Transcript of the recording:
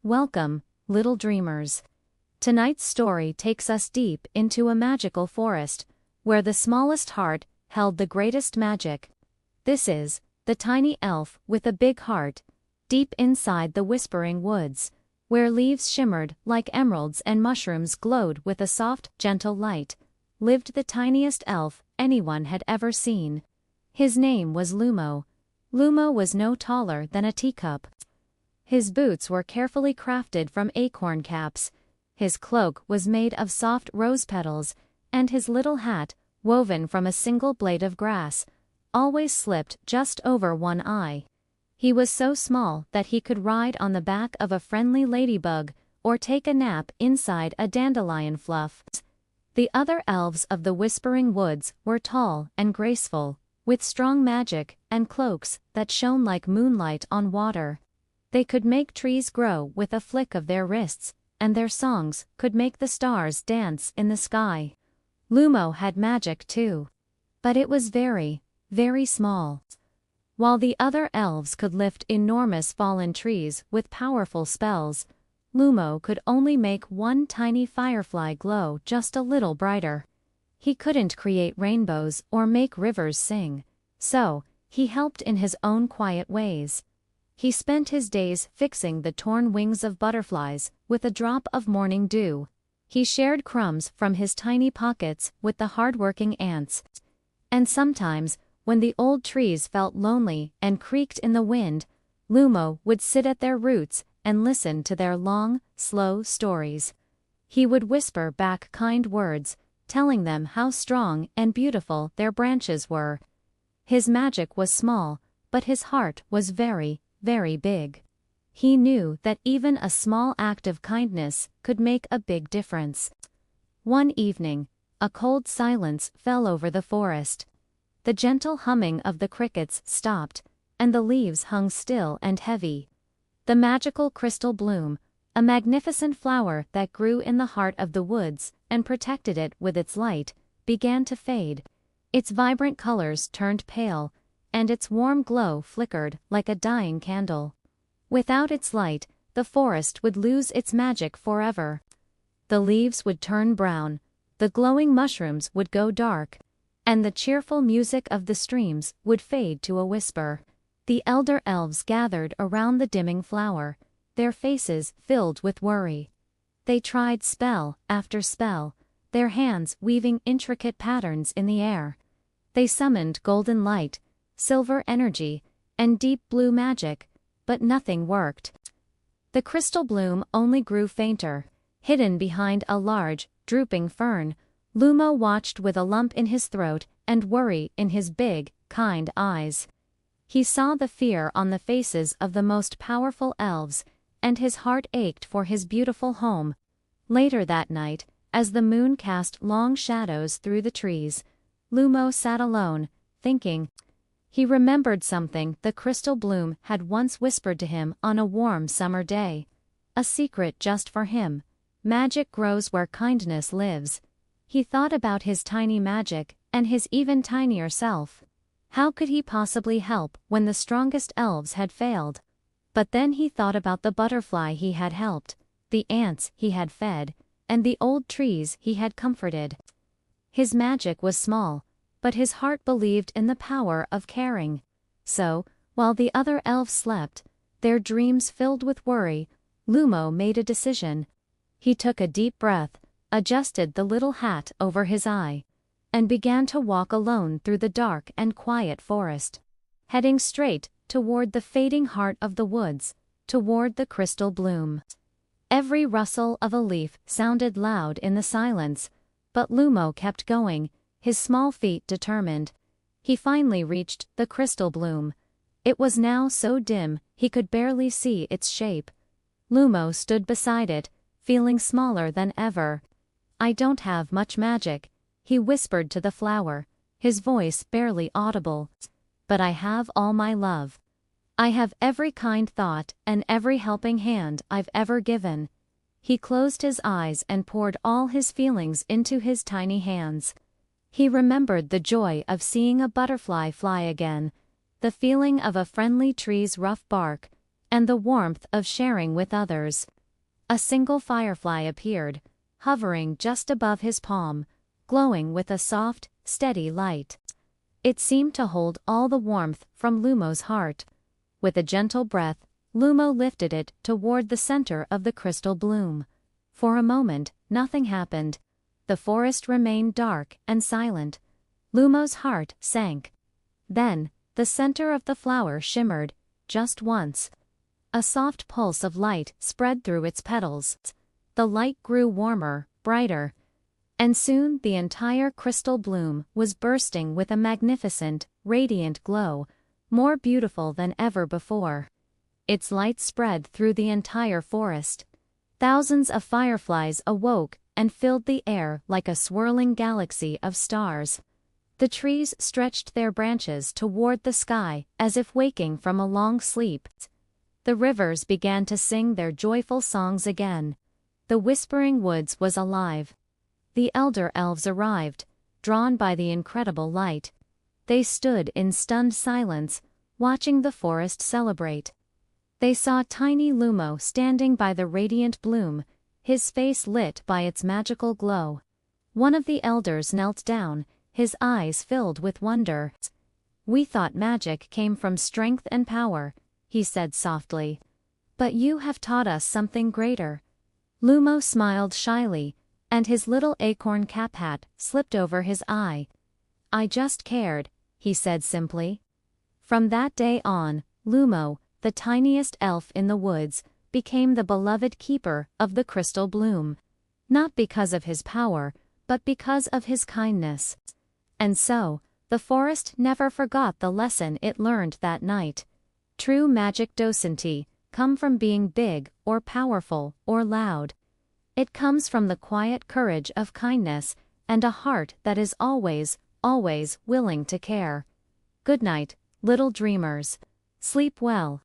Welcome, little dreamers. Tonight's story takes us deep into a magical forest, where the smallest heart held the greatest magic. This is The Tiny Elf with a Big Heart. Deep inside the whispering woods, where leaves shimmered like emeralds and mushrooms glowed with a soft, gentle light, lived the tiniest elf anyone had ever seen. His name was Lumo. Lumo was no taller than a teacup. His boots were carefully crafted from acorn caps, his cloak was made of soft rose petals, and his little hat, woven from a single blade of grass, always slipped just over one eye. He was so small that he could ride on the back of a friendly ladybug, or take a nap inside a dandelion fluff. The other elves of the Whispering Woods were tall and graceful, with strong magic and cloaks that shone like moonlight on water. They could make trees grow with a flick of their wrists, and their songs could make the stars dance in the sky. Lumo had magic too. But it was very, very small. While the other elves could lift enormous fallen trees with powerful spells, Lumo could only make one tiny firefly glow just a little brighter. He couldn't create rainbows or make rivers sing, so he helped in his own quiet ways. He spent his days fixing the torn wings of butterflies with a drop of morning dew. He shared crumbs from his tiny pockets with the hard-working ants. And sometimes, when the old trees felt lonely and creaked in the wind, Lumo would sit at their roots and listen to their long, slow stories. He would whisper back kind words, telling them how strong and beautiful their branches were. His magic was small, but his heart was very, very big. He knew that even a small act of kindness could make a big difference. One evening, a cold silence fell over the forest. The gentle humming of the crickets stopped, and the leaves hung still and heavy. The magical crystal bloom, a magnificent flower that grew in the heart of the woods and protected it with its light, began to fade. Its vibrant colors turned pale, and its warm glow flickered like a dying candle. Without its light, the forest would lose its magic forever. The leaves would turn brown, the glowing mushrooms would go dark, and the cheerful music of the streams would fade to a whisper. The elder elves gathered around the dimming flower, their faces filled with worry. They tried spell after spell, their hands weaving intricate patterns in the air. They summoned golden light, silver energy, and deep blue magic, but nothing worked. The crystal bloom only grew fainter. Hidden behind a large, drooping fern, Lumo watched with a lump in his throat and worry in his big, kind eyes. He saw the fear on the faces of the most powerful elves, and his heart ached for his beautiful home. Later that night, as the moon cast long shadows through the trees, Lumo sat alone, thinking. He remembered something the crystal bloom had once whispered to him on a warm summer day. A secret just for him. Magic grows where kindness lives. He thought about his tiny magic and his even tinier self. How could he possibly help when the strongest elves had failed? But then he thought about the butterfly he had helped, the ants he had fed, and the old trees he had comforted. His magic was small, but his heart believed in the power of caring. So, while the other elves slept, their dreams filled with worry, Lumo made a decision. He took a deep breath, adjusted the little hat over his eye, and began to walk alone through the dark and quiet forest, heading straight toward the fading heart of the woods, toward the crystal bloom. Every rustle of a leaf sounded loud in the silence, but Lumo kept going, his small feet determined. He finally reached the crystal bloom. It was now so dim he could barely see its shape. Lumo stood beside it, feeling smaller than ever. "I don't have much magic," he whispered to the flower, his voice barely audible. "But I have all my love. I have every kind thought and every helping hand I've ever given." He closed his eyes and poured all his feelings into his tiny hands. He remembered the joy of seeing a butterfly fly again, the feeling of a friendly tree's rough bark, and the warmth of sharing with others. A single firefly appeared, hovering just above his palm, glowing with a soft, steady light. It seemed to hold all the warmth from Lumo's heart. With a gentle breath, Lumo lifted it toward the center of the crystal bloom. For a moment, nothing happened. The forest remained dark and silent. Lumo's heart sank. Then, the center of the flower shimmered, just once. A soft pulse of light spread through its petals. The light grew warmer, brighter. And soon the entire crystal bloom was bursting with a magnificent, radiant glow, more beautiful than ever before. Its light spread through the entire forest. Thousands of fireflies awoke and filled the air like a swirling galaxy of stars. The trees stretched their branches toward the sky as if waking from a long sleep. The rivers began to sing their joyful songs again. The whispering woods was alive. The elder elves arrived, drawn by the incredible light. They stood in stunned silence, watching the forest celebrate. They saw tiny Lumo standing by the radiant bloom, his face lit by its magical glow. One of the elders knelt down, his eyes filled with wonder. "We thought magic came from strength and power," he said softly. "But you have taught us something greater." Lumo smiled shyly, and his little acorn cap hat slipped over his eye. "I just cared," he said simply. From that day on, Lumo, the tiniest elf in the woods, became the beloved keeper of the crystal bloom. Not because of his power, but because of his kindness. And so, the forest never forgot the lesson it learned that night. True magic doesn't come from being big or powerful or loud. It comes from the quiet courage of kindness and a heart that is always, always willing to care. Good night, little dreamers. Sleep well.